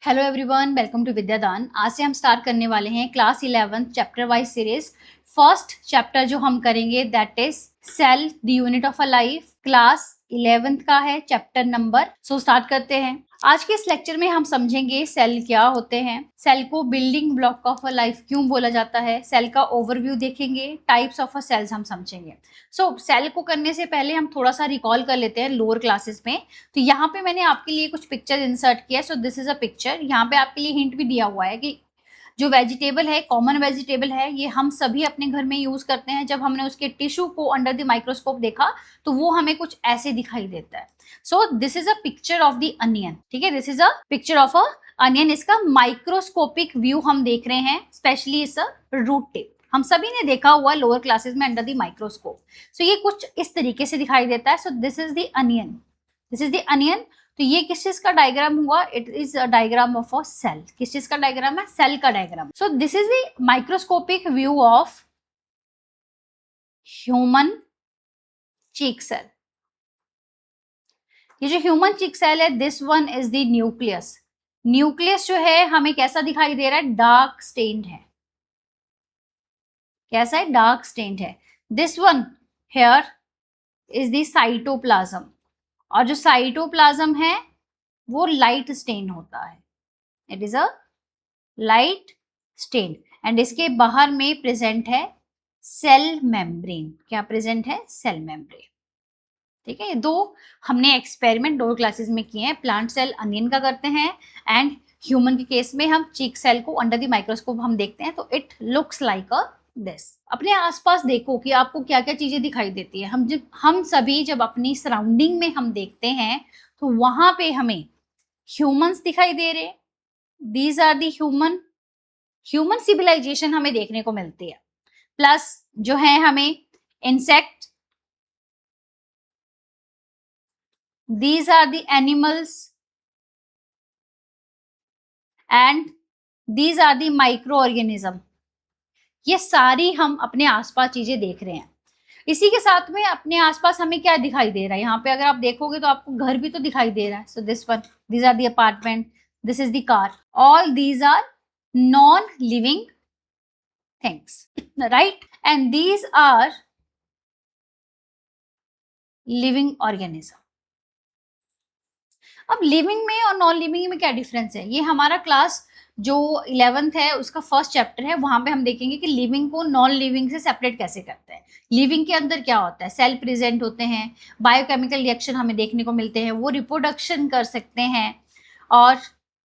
Hello everyone, welcome to Vidyadaan. आज से हम स्टार्ट करने वाले हैं class 11 chapter wise series. First chapter जो हम करेंगे that is cell the unit of a life. Class 11th का है चैप्टर नंबर। सो स्टार्ट करते हैं। आज के इस लेक्चर में हम समझेंगे सेल क्या होते हैं, सेल को building block of a life क्यों बोला जाता है, सेल का ओवरव्यू देखेंगे, टाइप्स ऑफ अ सेल्स हम समझेंगे। सो सेल को करने से पहले हम थोड़ा सा रिकॉल कर लेते हैं लोअर क्लासेस में। तो यहाँ पे मैंने आपके लिए कुछ पिक्चर इंसर्ट किया है। So this is a picture. यहाँ पे आपके लिए हिंट भी दिया हुआ है कि जो वेजिटेबल है, कॉमन वेजिटेबल है, ये हम सभी अपने घर में यूज करते हैं। जब हमने उसके टिश्यू को अंडर द माइक्रोस्कोप देखा तो वो हमें कुछ ऐसे दिखाई देता है। So this is a picture of the onion. ठीक है, this is a picture of a onion. इसका माइक्रोस्कोपिक व्यू हम देख रहे हैं, स्पेशली इस रूट टिप हम सभी ने देखा हुआ लोअर क्लासेस में अंडर द माइक्रोस्कोप। सो ये कुछ इस तरीके से दिखाई देता है। So this is the onion, this is the onion. तो ये किस चीज का डायग्राम हुआ? It is a diagram of a cell. किस चीज का डायग्राम है? सेल का diagram. So this is the microscopic view of human cheek cell. ये जो ह्यूमन चीक सेल है, this one is the nucleus. Nucleus जो है हमें कैसा दिखाई दे रहा है? डार्क स्टेन्ड है। कैसा है? डार्क स्टेन्ड है। This one here is the cytoplasm, और जो साइटोप्लाज्म है वो लाइट स्टेन होता है। It is a light stain. And इसके बाहर में प्रेजेंट है सेल मेम्ब्रेन। क्या प्रेजेंट है? Cell membrane. ठीक है, ये दो हमने एक्सपेरिमेंट दो क्लासेस में किए हैं। प्लांट सेल अनियन का करते हैं एंड ह्यूमन के केस में हम चीक सेल को अंडर द माइक्रोस्कोप हम देखते हैं। तो it looks like a this. अपने आसपास देखो कि आपको क्या क्या चीजें दिखाई देती है। हम सभी जब अपनी सराउंडिंग में हम देखते हैं तो वहां पे हमें ह्यूमंस दिखाई दे रहे। These are the human civilization हमें देखने को मिलती है। प्लस जो है हमें insect, these are the animals and these are the microorganism. ये सारी हम अपने आसपास चीजें देख रहे हैं। इसी के साथ में अपने आसपास हमें क्या दिखाई दे रहा है? यहाँ पे अगर आप देखोगे तो आपको घर भी तो दिखाई दे रहा है। So this one, these are the apartment, this is the car. All these are non living things, right? And these are living organism. अब लिविंग में और नॉन लिविंग में क्या डिफरेंस है? ये हमारा क्लास जो 11th है उसका फर्स्ट चैप्टर है। वहां पे हम देखेंगे कि लिविंग को नॉन लिविंग से सेपरेट कैसे करते हैं। लिविंग के अंदर क्या होता है? सेल प्रेजेंट होते हैं, बायोकेमिकल रिएक्शन हमें देखने को मिलते हैं, वो रिप्रोडक्शन कर सकते हैं और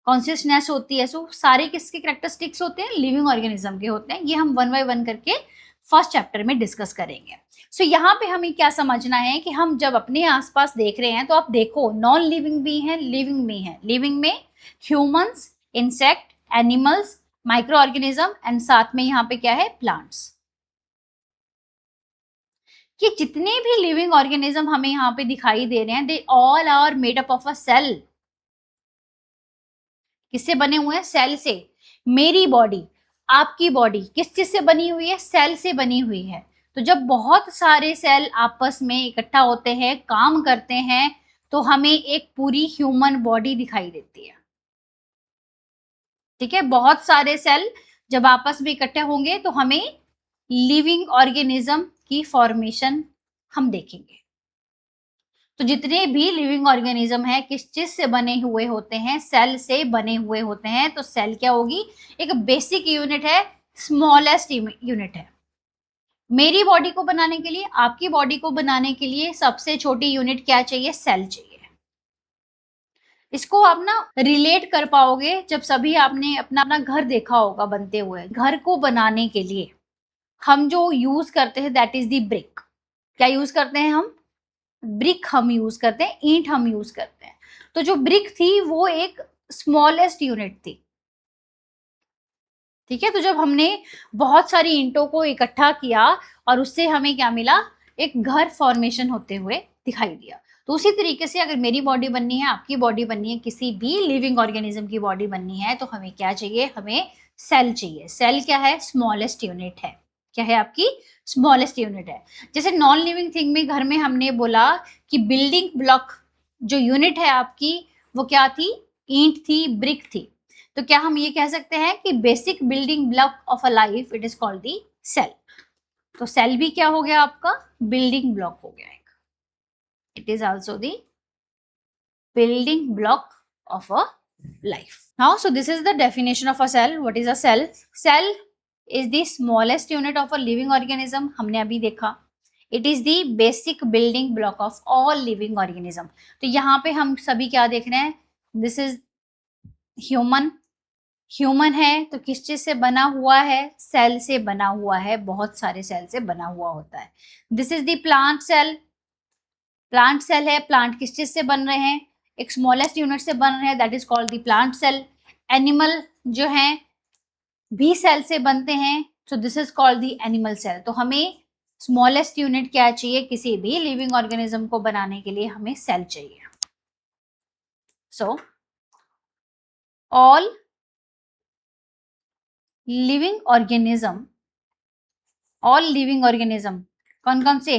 कॉन्शियसनेस होती है। सो सारे किसके कैरेक्टरिस्टिक्स होते हैं? लिविंग ऑर्गेनिज्म के होते हैं। ये हम वन बाय वन करके फर्स्ट चैप्टर में डिस्कस करेंगे। सो यहाँ पे हमें क्या समझना है कि हम जब अपने आसपास देख रहे हैं तो आप देखो नॉन लिविंग भी है, लिविंग भी है। लिविंग में humans, insect, animals, micro organism and साथ में यहाँ पे क्या है? प्लांट्स। कि जितने भी लिविंग ऑर्गेनिज्म हमें यहाँ पे दिखाई दे रहे हैं, they all are made up of a cell. किससे बने हुए हैं? सेल से। मेरी बॉडी, आपकी बॉडी किस चीज से बनी हुई है? सेल से बनी हुई है। तो जब बहुत सारे सेल आपस में इकट्ठा होते हैं, काम करते हैं, तो हमें एक पूरी ह्यूमन बॉडी दिखाई देती है। ठीक है, बहुत सारे सेल जब आपस में इकट्ठे होंगे तो हमें लिविंग ऑर्गेनिज्म की फॉर्मेशन हम देखेंगे। तो जितने भी लिविंग ऑर्गेनिज्म है किस चीज से बने हुए होते हैं? सेल से बने हुए होते हैं। तो सेल क्या होगी? एक बेसिक यूनिट है, स्मॉलेस्ट यूनिट है। मेरी बॉडी को बनाने के लिए, आपकी बॉडी को बनाने के लिए सबसे छोटी यूनिट क्या चाहिए? सेल चाहिए। इसको आप ना रिलेट कर पाओगे जब सभी आपने अपना अपना घर देखा होगा बनते हुए। घर को बनाने के लिए हम जो यूज करते हैं दैट इज दी ब्रिक। क्या यूज करते हैं हम? ब्रिक हम यूज करते हैं, ईंट हम यूज करते हैं। तो जो ब्रिक थी वो एक स्मॉलेस्ट यूनिट थी। ठीक है, तो जब हमने बहुत सारी ईंटों को इकट्ठा किया और उससे हमें क्या मिला? एक घर फॉर्मेशन होते हुए दिखाई दिया। तो उसी तरीके से अगर मेरी बॉडी बननी है, आपकी बॉडी बननी है, किसी भी लिविंग ऑर्गेनिज्म की बॉडी बननी है, तो हमें क्या चाहिए? हमें सेल चाहिए। सेल क्या है? स्मॉलेस्ट यूनिट है। क्या है? आपकी स्मॉलेस्ट यूनिट है। जैसे नॉन लिविंग थिंग में घर में हमने बोला कि बिल्डिंग ब्लॉक जो यूनिट है आपकी वो क्या थी? ईंट थी, ब्रिक थी। तो क्या हम ये कह सकते हैं कि basic building block of a life it is called the cell. तो सेल भी क्या हो गया आपका, बिल्डिंग ब्लॉक हो गया एक, it is also the building block of a life. Now, so this is the definition of a cell. What is a cell? Cell is the smallest unit of a living organism. हमने अभी देखा. It is the basic building block of all living organism. तो यहाँ पे हम सभी क्या देख रहे हैं? This is human. ह्यूमन है तो किस चीज से बना हुआ है, सेल से बना हुआ है, बहुत सारे सेल से बना हुआ होता है. This is the plant cell. Plant cell है, प्लांट किस चीज से बन रहे हैं, एक स्मॉलेस्ट यूनिट से बन रहे हैं, that is called the plant cell. Animal जो है भी सेल से बनते हैं, so this is called the animal cell. तो हमें स्मॉलेस्ट यूनिट क्या चाहिए, किसी भी लिविंग ऑर्गेनिज्म को बनाने के लिए हमें सेल चाहिए. So all living organism, all living organism कौन कौन से,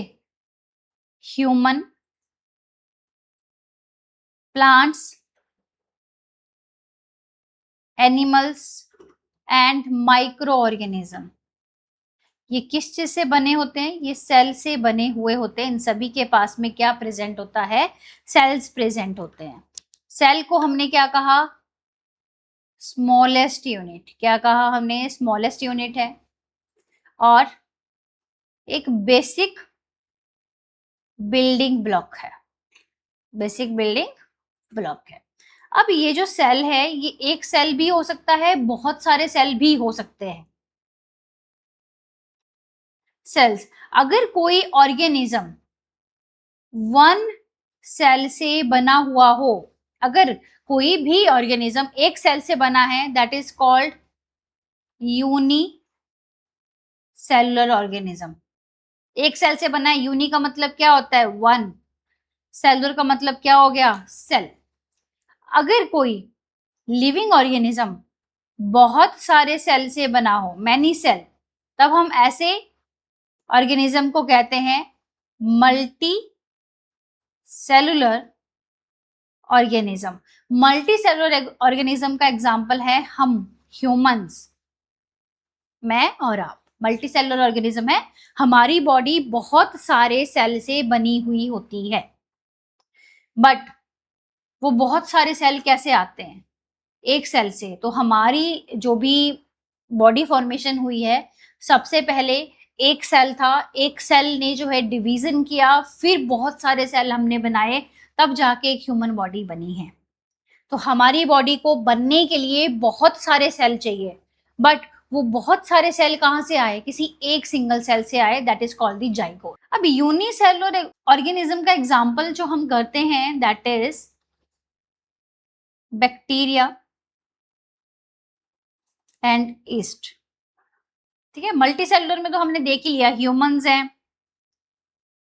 human, plants, animals and micro organism, ये किस चीज से बने होते हैं, ये सेल से बने हुए होते हैं. इन सभी के पास में क्या प्रेजेंट होता है, सेल्स प्रेजेंट होते हैं. सेल को हमने क्या कहा, स्मॉलेस्ट यूनिट. क्या कहा हमने, स्मॉलेस्ट यूनिट है और एक बेसिक बिल्डिंग ब्लॉक है, बेसिक बिल्डिंग ब्लॉक है. अब ये जो सेल है ये एक सेल भी हो सकता है, बहुत सारे सेल भी हो सकते हैं. सेल्स, अगर कोई ऑर्गेनिज्म वन सेल से बना हुआ हो, अगर कोई भी ऑर्गेनिज्म एक सेल से बना है, that is called unicellular organism. एक सेल से बना है, यूनी का मतलब क्या होता है, वन, सेलुलर का मतलब क्या हो गया, सेल. अगर कोई लिविंग ऑर्गेनिज्म बहुत सारे सेल से बना हो, मैनी सेल, तब हम ऐसे ऑर्गेनिज्म को कहते हैं multi cellular organism. Multi cellular organism का एग्जाम्पल है हम ह्यूमंस, मैं और आप. मल्टी सेलुलर ऑर्गेनिज्म है, हमारी बॉडी बहुत सारे सेल से बनी हुई होती है, बट वो बहुत सारे सेल कैसे आते हैं, एक सेल से. तो हमारी जो भी बॉडी फॉर्मेशन हुई है, सबसे पहले एक सेल था, एक सेल ने जो है डिवीजन किया, फिर बहुत सारे सेल हमने बनाए, तब जाके एक ह्यूमन बॉडी बनी है. तो हमारी बॉडी को बनने के लिए बहुत सारे सेल चाहिए, बट वो बहुत सारे सेल कहाँ से आए, किसी एक सिंगल सेल से आए, that is called the zygote. अब यूनिसेलुलर ऑर्गेनिज्म का एग्जांपल जो हम करते हैं, that is bacteria and east. ठीक है, मल्टी सेलुलर में तो हमने देख ही लिया, ह्यूमंस हैं,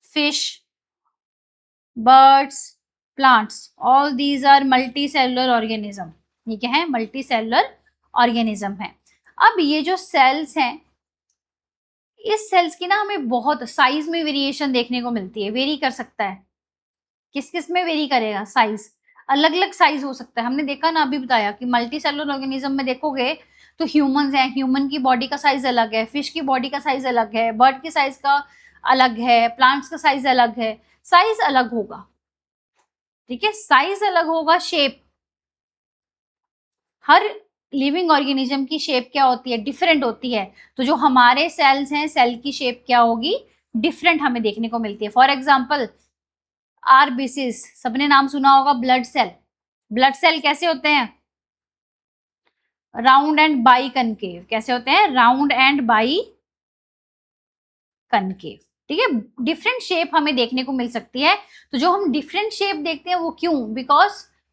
fish, birds, plants, all these are multicellular organism. ये क्या है, मल्टी सेलुलर ऑर्गेनिज्म है. अब ये जो सेल्स हैं, इस सेल्स की ना हमें बहुत साइज में वेरिएशन देखने को मिलती है, वेरी कर सकता है. किस किस में वेरी करेगा, साइज, अलग अलग साइज हो सकता है. हमने देखा ना, अभी बताया कि मल्टी सेलुलर ऑर्गेनिज्म में देखोगे तो ह्यूमंस हैं, ह्यूमन की बॉडी का साइज अलग है, फिश की बॉडी का साइज अलग है, बर्ड की साइज का अलग है, प्लांट्स का साइज अलग है, साइज अलग होगा. ठीक है, साइज अलग होगा, शेप, हर लिविंग ऑर्गेनिज्म की शेप क्या होती है, डिफरेंट होती है. तो जो हमारे सेल्स हैं, सेल की शेप क्या होगी, डिफरेंट हमें देखने को मिलती है. फॉर एग्जाम्पल आरबीसीज, सबने नाम सुना होगा, ब्लड सेल. ब्लड सेल कैसे होते हैं, राउंड एंड बाई कनकेव. कैसे होते हैं, राउंड एंड बाई कनकेव. ठीक है, डिफरेंट शेप हमें देखने को मिल सकती है. तो जो हम डिफरेंट शेप देखते हैं वो क्यों, बिकॉज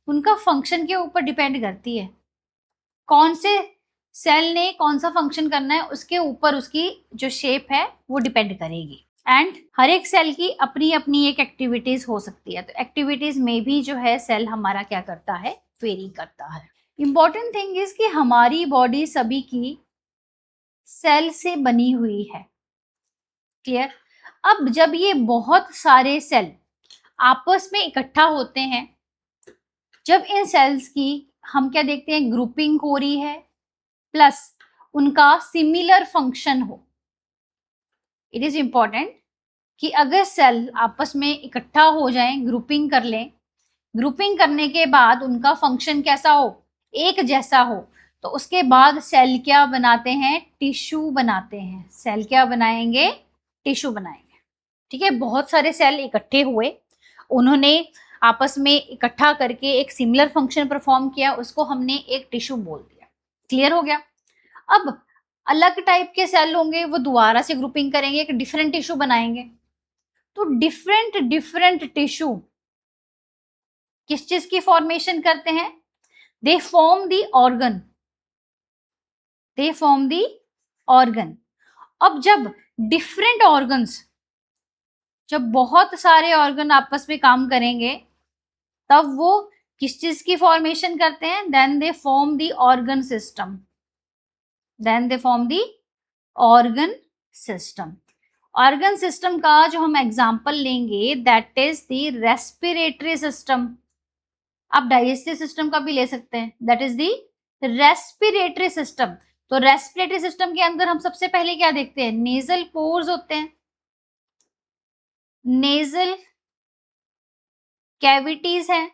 उनका फंक्शन के ऊपर डिपेंड करती है, कौन से सेल ने कौन सा फंक्शन करना है, उसके ऊपर उसकी जो शेप है वो डिपेंड करेगी. एंड हर एक सेल की अपनी अपनी एक एक्टिविटीज हो सकती है. तो एक्टिविटीज में भी जो है सेल हमारा क्या करता है, वेरी करता है. इंपॉर्टेंट थिंग इज कि हमारी बॉडी सभी की सेल से बनी हुई है. क्लियर. अब जब ये बहुत सारे सेल आपस में इकट्ठा होते हैं, जब इन सेल्स की हम क्या देखते हैं, ग्रुपिंग हो रही है प्लस उनका सिमिलर फंक्शन हो। इट इज इंपॉर्टेंट कि अगर सेल आपस में इकट्ठा हो जाएं, ग्रुपिंग कर लें, ग्रुपिंग करने के बाद उनका फंक्शन कैसा हो, एक जैसा हो, तो उसके बाद सेल क्या बनाते हैं, टिश्यू बनाते हैं। सेल क्या बनाएंगे, टिश्यू बनाएंगे। ठीक है, बहुत सारे सेल इकट्ठे हुए, उन्होंने आपस में इकट्ठा करके एक सिमिलर फंक्शन परफॉर्म किया, उसको हमने एक टिश्यू बोल दिया। क्लियर हो गया। अब अलग टाइप के सेल होंगे, वो दोबारा से ग्रुपिंग करेंगे, एक डिफरेंट टिश्यू बनाएंगे। तो डिफरेंट डिफरेंट टिश्यू किस चीज की फॉर्मेशन करते हैं, दे form the organ, they form the organ. अब जब डिफरेंट ऑर्गन्स, जब बहुत सारे ऑर्गन आपस में काम करेंगे, तब वो किस चीज की फॉर्मेशन करते हैं, then they form the organ system, then they form the organ system. Organ system का जो हम एग्जांपल लेंगे that is the respiratory system. आप डाइजेस्टिव सिस्टम का भी ले सकते हैं, that is the respiratory system. तो रेस्पिरेटरी सिस्टम के अंदर हम सबसे पहले क्या देखते हैं, नेजल पोर्स होते हैं, नेजल कैविटीज हैं,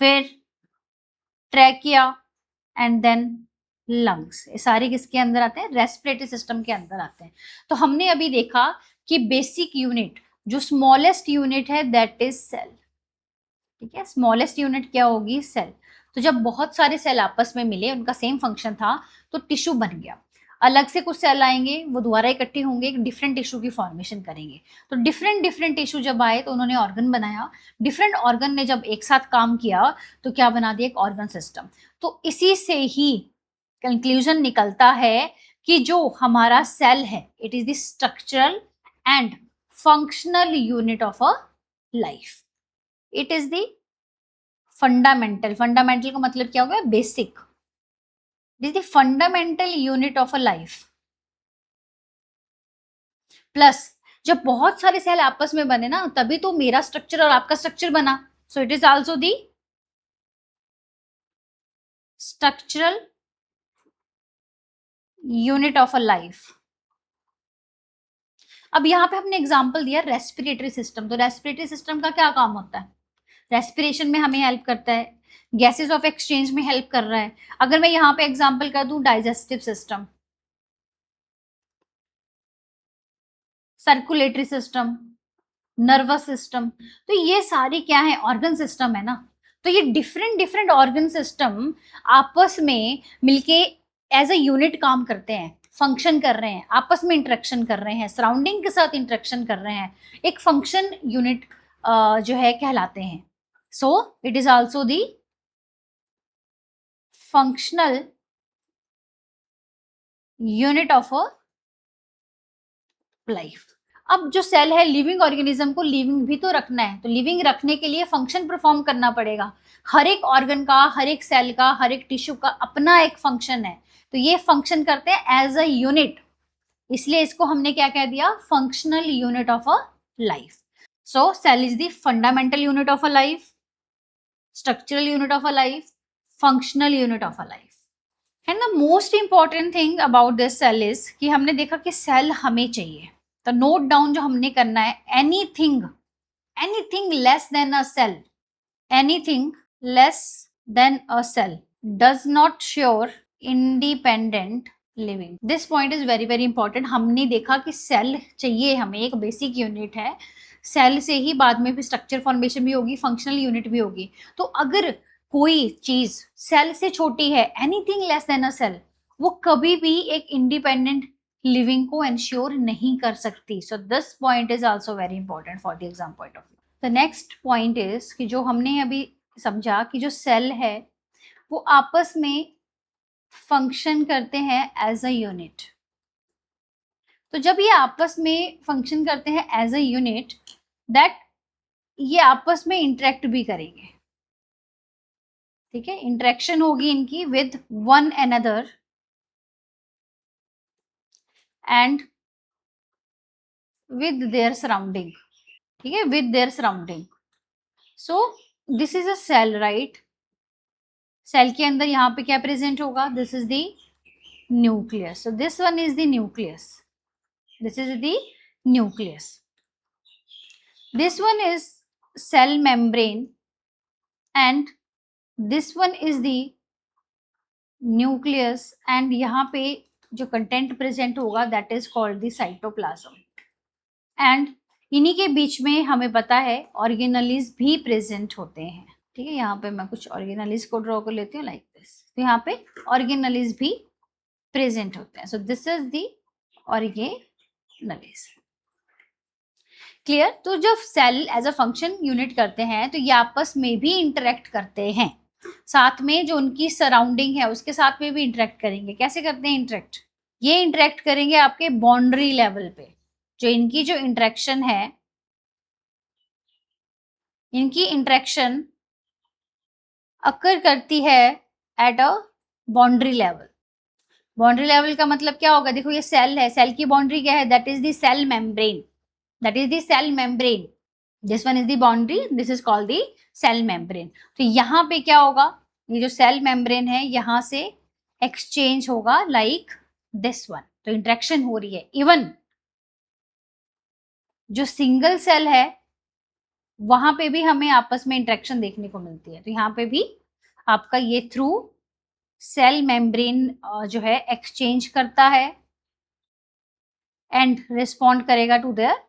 फिर ट्रैकिया एंड देन लंग्स। ये सारे किसके अंदर आते हैं, रेस्पिरेटरी सिस्टम के अंदर आते हैं। तो हमने अभी देखा कि बेसिक यूनिट, जो स्मॉलेस्ट यूनिट है दैट इज सेल। ठीक है, स्मॉलेस्ट यूनिट क्या होगी, सेल। तो जब बहुत सारे सेल आपस में मिले, उनका सेम फंक्शन था, तो टिश्यू बन गया। अलग से कुछ सेल आएंगे, वो दोबारा इकट्ठे होंगे, एक डिफरेंट टिश्यू की फॉर्मेशन करेंगे। तो डिफरेंट डिफरेंट टिश्यू जब आए तो उन्होंने ऑर्गन बनाया। डिफरेंट ऑर्गन ने जब एक साथ काम किया तो क्या बना दिया, एक ऑर्गन सिस्टम। तो इसी से ही कंक्लूजन निकलता है कि जो हमारा सेल है, it is the structural and functional unit of a life. It is the fundamental, fundamental का मतलब क्या होगा, basic. It is the fundamental unit of a life. Plus जब बहुत सारे सेल आपस में बने ना, तभी तो मेरा स्ट्रक्चर और आपका स्ट्रक्चर बना। So it is also the structural unit of a life. अब यहाँ पे हमने एग्जांपल दिया रेस्पिरेटरी सिस्टम। तो रेस्पिरेटरी सिस्टम का क्या काम होता है, रेस्पिरेशन में हमें हेल्प करता है, गैसेस ऑफ एक्सचेंज में हेल्प कर रहा है। अगर मैं यहाँ पे एग्जांपल कर दूं, digestive system, circulatory system, nervous system, तो ये सारी क्या है, ऑर्गन सिस्टम है ना। तो ये डिफरेंट डिफरेंट ऑर्गन सिस्टम आपस में मिलके एज अ यूनिट काम करते हैं, फंक्शन कर रहे हैं, आपस में इंटरेक्शन कर रहे हैं, सराउंडिंग के साथ इंटरेक्शन कर रहे हैं, एक फंक्शन यूनिट जो है कहलाते हैं। So it is also the functional unit of a life. अब जो सेल है, लिविंग ऑर्गेनिज्म को लिविंग भी तो रखना है, तो लिविंग रखने के लिए फंक्शन परफॉर्म करना पड़ेगा। हर एक ऑर्गन का, हर एक सेल का, हर एक टिश्यू का अपना एक फंक्शन है। तो ये फंक्शन करते हैं एज अ यूनिट, इसलिए इसको हमने क्या कह दिया, functional unit of a life. So cell is the fundamental unit of a life, structural unit of a life, functional unit of a life. And the most important thing about this cell is कि हमने देखा कि cell हमें चाहिए। तो note down जो हमने करना है, anything, anything less than a cell, anything less than a cell does not sure independent living. This point is very very important. हमने देखा कि सेल चाहिए हमें, एक बेसिक यूनिट है, सेल से ही बाद में भी स्ट्रक्चर फॉर्मेशन भी होगी, फंक्शनल यूनिट भी होगी। तो अगर कोई चीज सेल से छोटी है, anything less than a cell, वो कभी भी एक इंडिपेंडेंट लिविंग को एंश्योर नहीं कर सकती। So this point is also very important for the exam point of view. The next point is कि जो हमने अभी समझा कि जो सेल है वो आपस में फंक्शन करते हैं एज अ यूनिट। तो जब ये आपस में फंक्शन करते हैं एज अ यूनिट, दैट ये आपस में इंटरेक्ट भी करेंगे। ठीक है, इंटरेक्शन होगी इनकी with one another and with their surrounding. ठीक है, with their surrounding. So this is a cell, right. Cell के अंदर यहाँ पे क्या प्रेजेंट होगा, this is the nucleus. So this one is the nucleus, this is the nucleus. This one is cell membrane and this one is the nucleus. And यहाँ पे जो content present होगा that is called the cytoplasm. And इन्हीं के बीच में हमें पता है ऑर्गेनेलिज भी प्रेजेंट होते हैं. ठीक है, यहाँ पे मैं कुछ ऑर्गेनेलिज को ड्रॉ कर लेती हूँ लाइक दिस. तो यहाँ पे ऑर्गेनेलिज भी प्रेजेंट होते हैं. So this is the organelles. Clear. तो जब cell as a function unit करते हैं तो ये आपस में भी इंटरेक्ट करते हैं, साथ में जो उनकी सराउंडिंग है उसके साथ में भी इंटरेक्ट करेंगे. कैसे करते हैं इंटरेक्ट, ये इंटरेक्ट करेंगे आपके बाउंड्री लेवल पे. जो इनकी जो इंटरेक्शन है, इनकी इंटरेक्शन अकर करती है at a boundary level. Boundary level का मतलब क्या होगा, देखो ये सेल है, सेल की बाउंड्री क्या है, that is the cell membrane, that is the cell membrane. This one is the boundary, this is called the cell membrane. तो यहाँ पे क्या होगा, ये जो सेल मेम्ब्रेन है यहाँ से एक्सचेंज होगा लाइक दिस वन. तो इंटरेक्शन हो रही है. इवन जो सिंगल सेल है वहां पे भी हमें आपस में इंटरेक्शन देखने को मिलती है. तो यहाँ पे भी आपका ये थ्रू सेल मेम्ब्रेन जो है एक्सचेंज करता है एंड रिस्पॉन्ड करेगा to their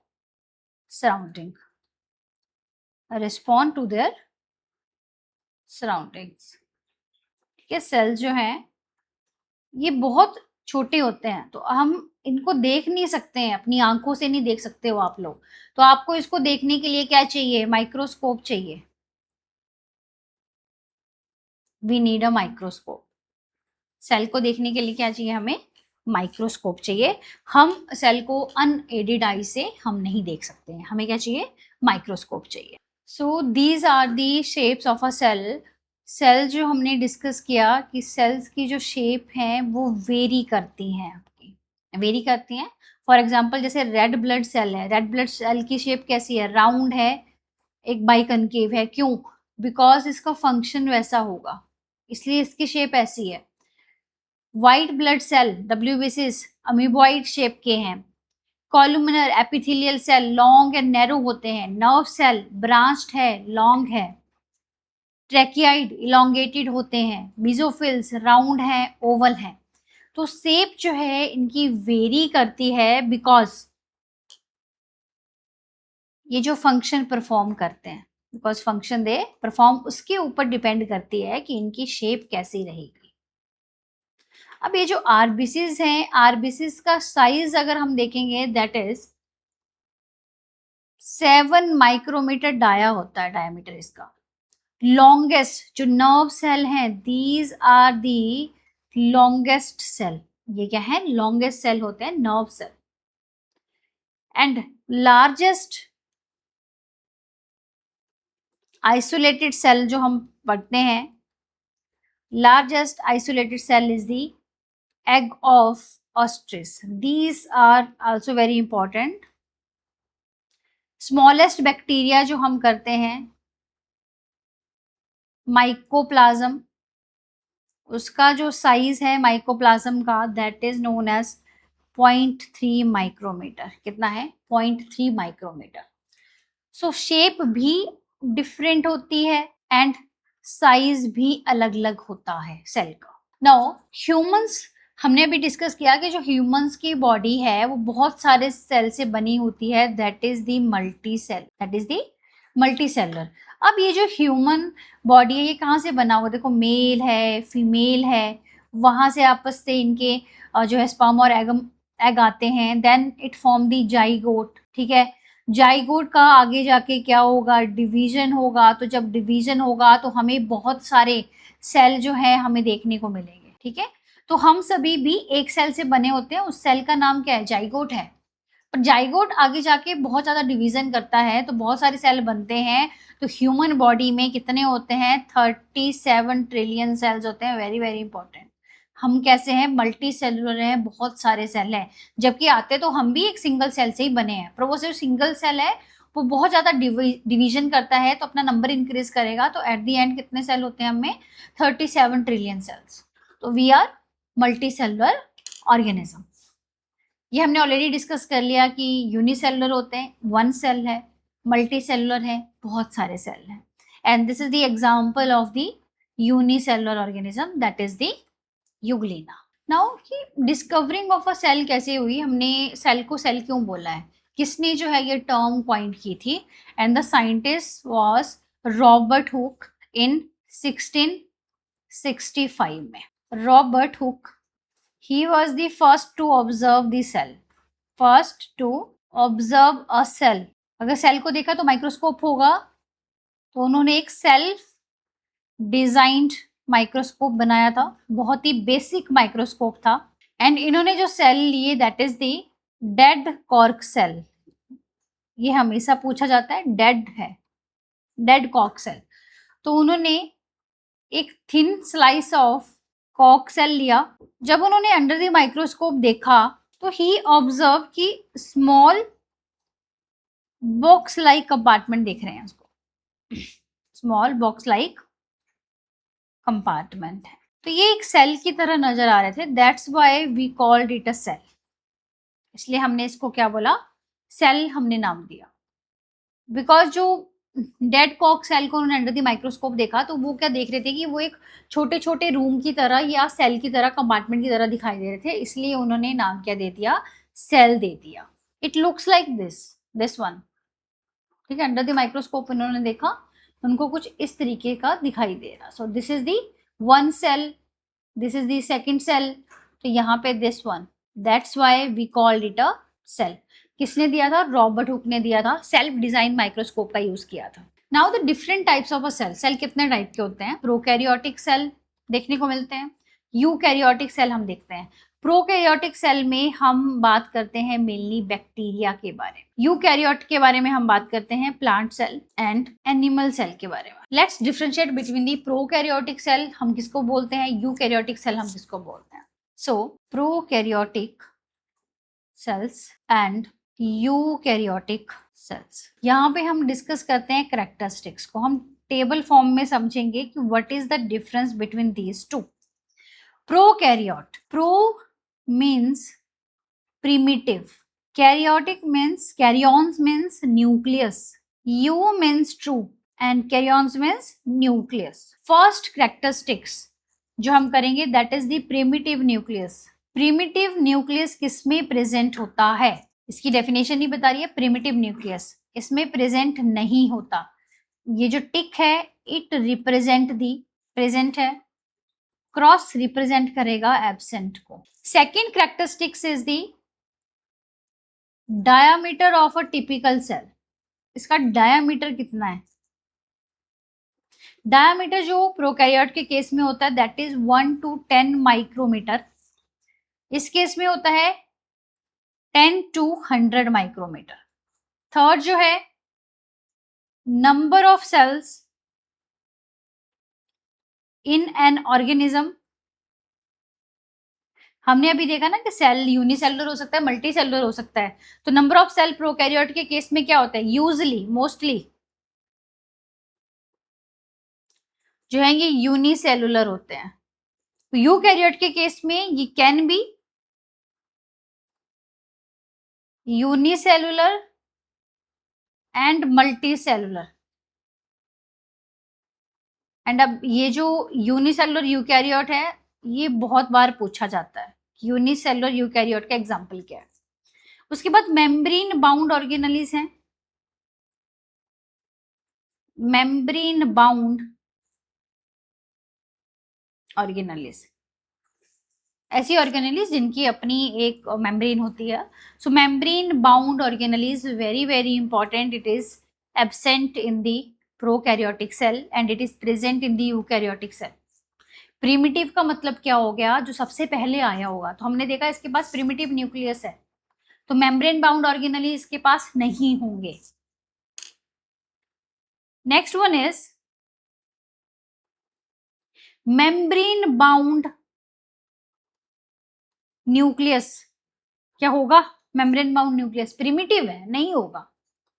surrounding, respond to their surroundings. ठीक है, सेल जो हैं ये बहुत छोटे होते हैं तो हम इनको देख नहीं सकते हैं, अपनी आंखों से नहीं देख सकते हो आप लोग. तो आपको इसको देखने के लिए क्या चाहिए, माइक्रोस्कोप चाहिए. We need a microscope. Cell को देखने के लिए क्या चाहिए, हमें माइक्रोस्कोप चाहिए. हम सेल को अनएडेड आई से हम नहीं देख सकते हैं, हमें क्या चाहिए, माइक्रोस्कोप चाहिए. So these are the shapes of a cell. Cell जो हमने डिस्कस किया कि सेल्स की जो शेप है वो वेरी करती हैं, आपकी वेरी करती हैं. फॉर एग्जांपल जैसे रेड ब्लड सेल है, रेड ब्लड सेल की शेप कैसी है, राउंड है, एक बाइकनकेव है. क्यों, बिकॉज इसका फंक्शन वैसा होगा, इसलिए इसकी शेप ऐसी है. व्हाइट ब्लड सेल डब्ल्यूबीसीज अमीबॉइड शेप के हैं. Columnar epithelial cell long and narrow होते हैं. नर्व सेल ब्रांच्ड है, लॉन्ग है. ट्रैकियाइड इलोंगेटेड होते हैं. बीजोफिल्स राउंड है, ओवल है. तो शेप जो है इनकी वेरी करती है बिकॉज ये जो फंक्शन परफॉर्म करते हैं, बिकॉज फंक्शन दे परफॉर्म उसके ऊपर डिपेंड करती है कि इनकी शेप कैसी रहेगी. अब ये जो आरबीसीज हैं, आरबीसीज का साइज अगर हम देखेंगे दैट इज 7 माइक्रोमीटर डाया होता है, डायमीटर इसका. लॉन्गेस्ट जो नर्व सेल हैं, these are the longest cell. ये क्या है, लॉन्गेस्ट सेल होते हैं nerve cell. And largest isolated cell जो हम पढ़ते हैं, largest isolated cell is the egg of ostrich. These are also very important. Smallest bacteria जो हम करते हैं, माइकोप्लाज्म, उसका जो साइज है माइकोप्लाज्म का that is known as 0.3 micrometer. कितना है, 0.3 माइक्रोमीटर. सो शेप भी डिफरेंट होती है एंड साइज भी अलग अलग होता है सेल का. नाउ ह्यूमंस हमने अभी डिस्कस किया कि जो ह्यूमंस की बॉडी है वो बहुत सारे सेल से बनी होती है, that is the multi cell, that is the multi cellular. अब ये जो ह्यूमन बॉडी है ये कहाँ से बना हुआ, देखो मेल है, फीमेल है, वहाँ से आपस से इनके जो है स्पर्म और एग आते हैं. Then it form the zygote. ठीक है, जाइगोट का आगे जाके क्या होगा, डिवीजन होगा. तो जब डिवीजन होगा तो हमें बहुत सारे सेल जो है हमें देखने को मिलेंगे. ठीक है, तो हम सभी भी एक सेल से बने होते हैं, उस सेल का नाम क्या है, जाइगोट है. पर जाइगोट आगे जाके बहुत ज़्यादा डिवीजन करता है तो बहुत सारे सेल बनते हैं. तो ह्यूमन बॉडी में कितने होते हैं, 37 ट्रिलियन सेल्स होते हैं. Very very important. हम कैसे हैं, मल्टी सेलुलर हैं, बहुत सारे सेल हैं. जबकि आते तो हम भी एक सिंगल सेल से ही बने हैं, पर वो सिर्फ सिंगल सेल है, वो बहुत ज़्यादा डिवीजन करता है तो अपना नंबर इंक्रीज करेगा, तो एट द एंड कितने सेल होते हैं हमें? 37 ट्रिलियन सेल्स। तो we are multicellular organism. ये हमने ऑलरेडी डिस्कस कर लिया कि यूनिसेलुलर होते हैं, वन सेल है, मल्टी सेलुलर है, बहुत सारे सेल हैं, and this is the example of the unicellular organism, that is the Euglena. Now कि डिस्कवरिंग ऑफ अ सेल कैसे हुई, हमने सेल को सेल क्यों बोला है, किसने जो है ये टर्म पॉइंट की थी? And the scientist was Robert Hooke in 1665 में। Robert Hooke, he was the first to observe the cell, first to observe a cell। अगर सेल को देखा तो माइक्रोस्कोप होगा, तो उन्होंने एक सेल्फ डिजाइंड माइक्रोस्कोप बनाया था, बहुत ही बेसिक माइक्रोस्कोप था। एंड इन्होंने जो सेल लिए that is the dead cork cell. ये हमेशा पूछा जाता है, डेड है, डेड कॉर्क सेल। तो उन्होंने एक thin slice of cork cell लिया। जब उन्होंने अंडर द माइक्रोस्कोप देखा तो ही ऑब्जर्व कि स्मॉल बॉक्स लाइक कंपार्टमेंट देख रहे हैं उसको, स्मॉल बॉक्स लाइक कंपार्टमेंट है, तो ये एक सेल की तरह नजर आ रहे थे, that's why we called it a cell. इसलिए हमने इसको क्या बोला? सेल हमने नाम दिया। बिकॉज जो डेड कॉक सेल को उन्होंने अंडर द माइक्रोस्कोप देखा तो वो क्या देख रहे थे कि वो एक छोटे छोटे रूम की तरह या सेल की तरह, कंपार्टमेंट की तरह दिखाई दे रहे थे, इसलिए उन्होंने नाम क्या दे दिया? सेल दे दिया। It looks like this one, ठीक है। अंडर द माइक्रोस्कोप उन्होंने देखा, उनको कुछ इस तरीके का दिखाई दे रहा। So this is the one cell, this is the second cell, तो यहाँ पे this one, that's why we called it a cell. किसने दिया था? रॉबर्ट हुक ने दिया था, सेल्फ डिजाइन माइक्रोस्कोप का यूज किया था। Now the different types of a cell. Cell कितने टाइप के होते हैं? प्रोकैरियोटिक सेल देखने को मिलते हैं, यूकैरियोटिक सेल हम देखते हैं। प्रोकैरियोटिक सेल में हम बात करते हैं मेनली बैक्टीरिया के बारे में, यूकैरियोट के बारे में हम बात करते हैं plant cell and animal cell के बारे में। Let's differentiate between the prokaryotic cell हम किसको बोलते हैं, यूकैरियोटिक सेल हम किसको बोलते हैं। So prokaryotic cells and eukaryotic cells, यहाँ पे हम डिस्कस करते हैं कैरेक्टरिस्टिक्स को, हम टेबल फॉर्म में समझेंगे कि what is the difference between these two. Prokaryote, pro means primitive, karyotic means, karyons means nucleus, u means true and karyons means nucleus। first characteristics जो हम करेंगे that is the primitive nucleus। primitive nucleus किसमें present होता है? इसकी definition ही बता रही है, primitive nucleus इसमें प्रेजेंट नहीं होता। ये जो टिक है इट रिप्रेजेंट दी प्रेजेंट है, क्रॉस रिप्रेजेंट करेगा एब्सेंट को। Second characteristics is the diameter of a typical cell. इसका डायामीटर कितना है? डायामीटर जो प्रोकैरियोट के केस में होता है दैट इज 1 to 10 माइक्रोमीटर, इस केस में होता है 10 to 100 माइक्रोमीटर। थर्ड जो है number of cells in an organism, हमने अभी देखा ना कि सेल यूनिसेलुलर हो सकता है, मल्टी सेलुलर हो सकता है, तो नंबर ऑफ सेल प्रोकैरियोट के केस में क्या होता है? यूजली मोस्टली जो है ये यूनिसेलुलर होते हैं। तो यूकैरियोट के केस में ये can be unicellular and multi cellular. And अब ये जो यूनिसेलुलर यूकैरियोट है ये बहुत बार पूछा जाता है, यूनिसेलुलर यूकैरियोट का एग्जांपल क्या है। उसके बाद मेम्ब्रेन बाउंड ऑर्गेनेलिस हैं, मेम्ब्रेन बाउंड ऑर्गेनेलिस, ऐसी ऑर्गेनेलिस जिनकी अपनी एक मेम्ब्रेन होती है। So membrane bound organelles very very important, it is absent in the prokaryotic cell and it is present in the eukaryotic cell. Primitive का मतलब क्या हो गया? जो सबसे पहले आया होगा। तो हमने देखा इसके पास प्रिमिटिव न्यूक्लियस है, तो मेम्ब्रेन बाउंड ऑर्गेनेली इसके पास नहीं होंगे। Next one is membrane bound nucleus. क्या होगा? मेम्ब्रेन बाउंड न्यूक्लियस प्रिमिटिव है, नहीं होगा।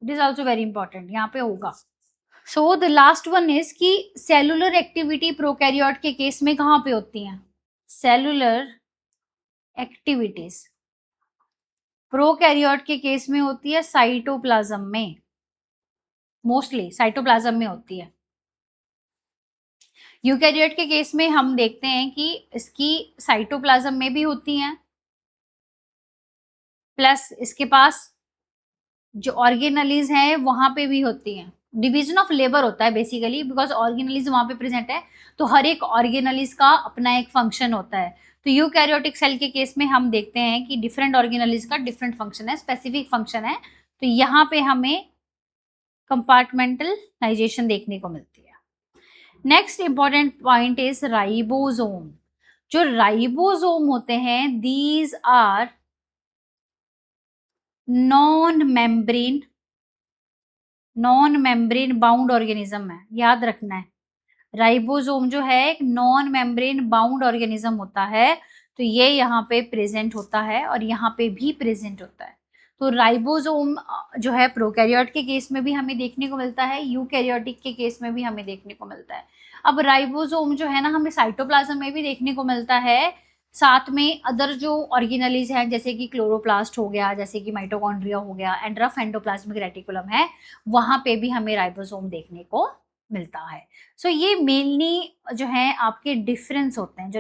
It is also very important, यहाँ पे होगा। So the last one is कि सेलुलर एक्टिविटी प्रोकैरियोट के केस में कहाँ पे होती हैं? सेलुलर एक्टिविटीज प्रोकैरियोट के केस में होती है साइटोप्लाज्म में, मोस्टली साइटोप्लाज्म में होती है। यूकैरियोट के केस में हम देखते हैं कि इसकी साइटोप्लाज्म में भी होती हैं, प्लस इसके पास जो ऑर्गेनलीज हैं वहां पे भी होती हैं। डिवीजन ऑफ लेबर होता है बेसिकली, बिकॉज ऑर्गेनलीज वहां पे प्रेजेंट है, तो हर एक ऑर्गेनलीज का अपना एक फंक्शन होता है। तो यूकैरियोटिक सेल के केस में हम देखते हैं कि डिफरेंट ऑर्गेनलीज का डिफरेंट फंक्शन है, स्पेसिफिक फंक्शन है। तो यहाँ पे हमें कंपार्टमेंटलाइजेशन देखने को मिलती है। Next important point is ribosome. जो राइबोसोम होते हैं, these are non membrane bound organism है, याद रखना है। राइबोसोम जो है एक नॉन मेम्ब्रेन बाउंड ऑर्गेनिज्म होता है, तो ये यहाँ पे प्रेजेंट होता है और यहाँ पे भी प्रेजेंट होता है। तो राइबोसोम जो है प्रोकैरियोट के केस में भी हमें देखने को मिलता है, यूकैरियोटिक के केस में भी हमें देखने को मिलता है। अब राइबोसोम जो है ना, हमें साइटोप्लाज्म में भी देखने को मिलता है, साथ में अदर जो ऑर्गेनलीज हैं जैसे कि क्लोरोप्लास्ट हो गया, जैसे कि माइटोकॉन्ड्रिया हो गया, एंड्रफ एंडोप्लाज्मिक रेटिकुलम है, वहां पे भी हमें राइबोसोम देखने को मिलता है। सो ये मेनली जो है आपके डिफरेंस होते हैं। जो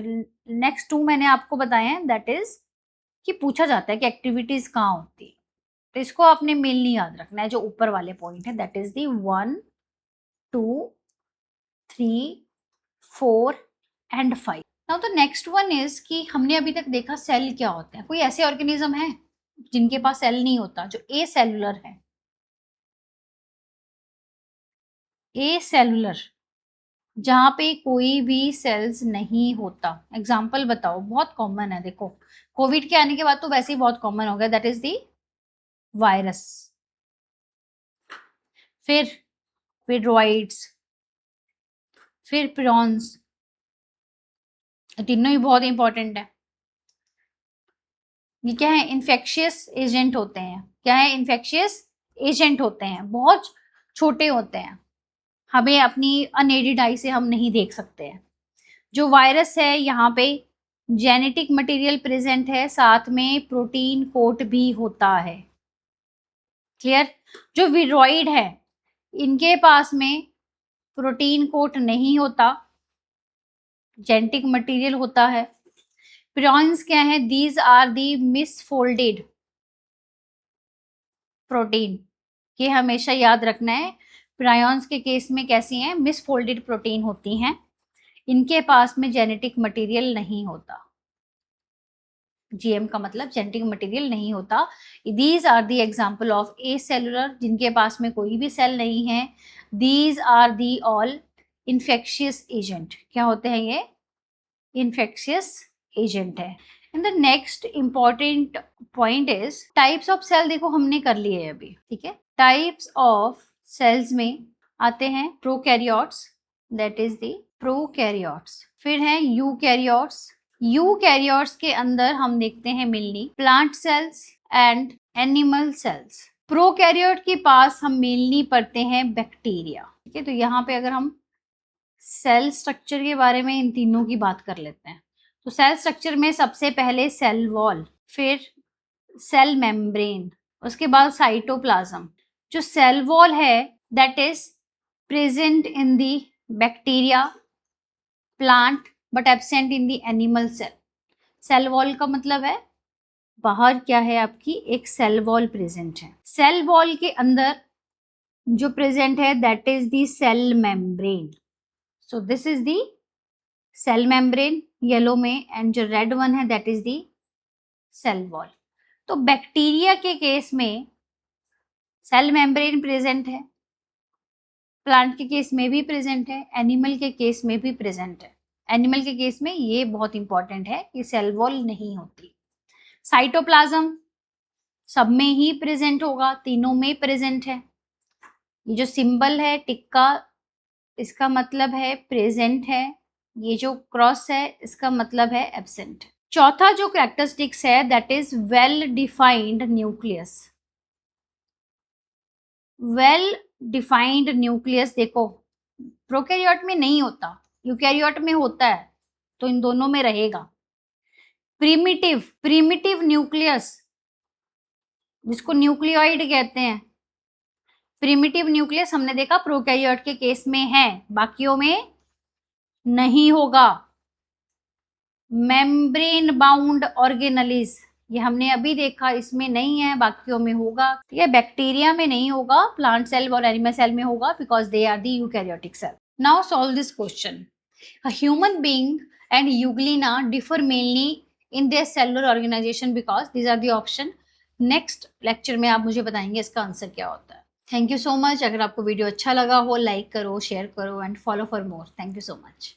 नेक्स्ट टू मैंने आपको बताए हैं, दैट इज कि पूछा जाता है कि एक्टिविटीज कहाँ होती है, तो इसको आपने मेनली याद रखना है। जो ऊपर वाले पॉइंट है, that is the 1 2 3 4 and 5। Now the next one is कि हमने अभी तक देखा सेल क्या होते हैं। कोई ऐसे ऑर्गेनिज्म है जिनके पास सेल नहीं होता, जो ए सेलुलर है? ए सेलुलर, जहाँ पे कोई भी सेल्स नहीं होता। एग्जाम्पल बताओ, बहुत कॉमन है। देखो कोविड के आने के बाद तो वैसे ही बहुत कॉमन हो गया, दैट इज दी वायरस, फिर विरोइड्स, फिर प्रियॉन्स, तीनों ही बहुत इंपॉर्टेंट है। ये क्या है? इन्फेक्शियस एजेंट होते हैं। क्या है? इन्फेक्शियस एजेंट होते हैं, बहुत छोटे होते हैं, हमें अपनी अनएडेड आई से हम नहीं देख सकते हैं। जो वायरस है, यहाँ पे जेनेटिक मटेरियल प्रेजेंट है, साथ में प्रोटीन कोट भी होता है। क्लियर? जो विरोइड है, इनके पास में प्रोटीन कोट नहीं होता, जेनेटिक मटेरियल होता है। प्रियॉन्स क्या है? These are the misfolded protein, ये हमेशा याद रखना है। प्रायॉन्स के केस में कैसी हैं? मिसफोल्डेड प्रोटीन होती हैं, इनके पास में जेनेटिक मटेरियल नहीं होता। जीएम का मतलब जेनेटिक मटेरियल नहीं होता। These are the example of acellular, जिनके पास में कोई भी सेल नहीं है। These are the all infectious agent. क्या होते हैं ये? इन्फेक्शियस एजेंट है। And the next important point is types of cell. देखो हमने कर लिए है अभी, ठीक है। टाइप्स ऑफ सेल्स में आते हैं prokaryotes, that is the prokaryotes. फिर है यूकैरियोट्स। यूकैरियोट्स के अंदर हम देखते हैं mainly plant cells and animal cells. Prokaryote के पास हम मेनली पढ़ते हैं बैक्टीरिया, ठीक है। तो यहाँ पे अगर हम सेल स्ट्रक्चर के बारे में इन तीनों की बात कर लेते हैं, तो सेल स्ट्रक्चर में सबसे पहले सेल वॉल, फिर सेल मेम्ब्रेन, उसके बाद साइटोप्लाज्म। जो सेल वॉल है, that is present in the bacteria, plant, but absent in the animal cell. Cell wall का मतलब है बाहर क्या है, आपकी एक सेल वॉल प्रेजेंट है। सेल वॉल के अंदर जो प्रेजेंट है, that is the cell membrane. So this is the cell membrane yellow में, एंड जो रेड वन है that is the cell wall. तो बैक्टीरिया के केस में सेल मेम्ब्रेन प्रेजेंट है, प्लांट के केस में भी प्रेजेंट है, एनिमल के केस में भी प्रेजेंट है। एनिमल के केस में ये बहुत इंपॉर्टेंट है कि सेल वॉल नहीं होती। साइटोप्लाज्म सब में ही प्रेजेंट होगा, तीनों में प्रेजेंट है। ये जो सिंबल है टिक्का, इसका मतलब है प्रेजेंट है। ये जो क्रॉस है, इसका मतलब है एब्सेंट। चौथा जो कैरेक्टरिस्टिक्स है, that is well defined nucleus. Well defined nucleus देखो प्रोकैरियोट में नहीं होता, यूकैरियोट में होता है, तो इन दोनों में रहेगा। प्रीमिटिव न्यूक्लियस जिसको न्यूक्लियोइड कहते हैं, प्रीमिटिव न्यूक्लियस हमने देखा प्रोकैरियोट के केस में है, बाकियों में नहीं होगा। मेम्ब्रेन बाउंड ऑर्गेनलीज ये हमने अभी देखा, इसमें नहीं है, बाकियों में होगा। ये बैक्टीरिया में नहीं होगा, प्लांट सेल और एनिमल सेल में होगा because they are the eukaryotic cell. Now solve this question. A human being and euglena differ mainly in their cellular organization because these are the option. Next lecture में आप मुझे बताएंगे इसका answer क्या होता है। Thank you so much. अगर आपको वीडियो अच्छा लगा हो लाइक करो, शेयर करो and follow for more. Thank you so much.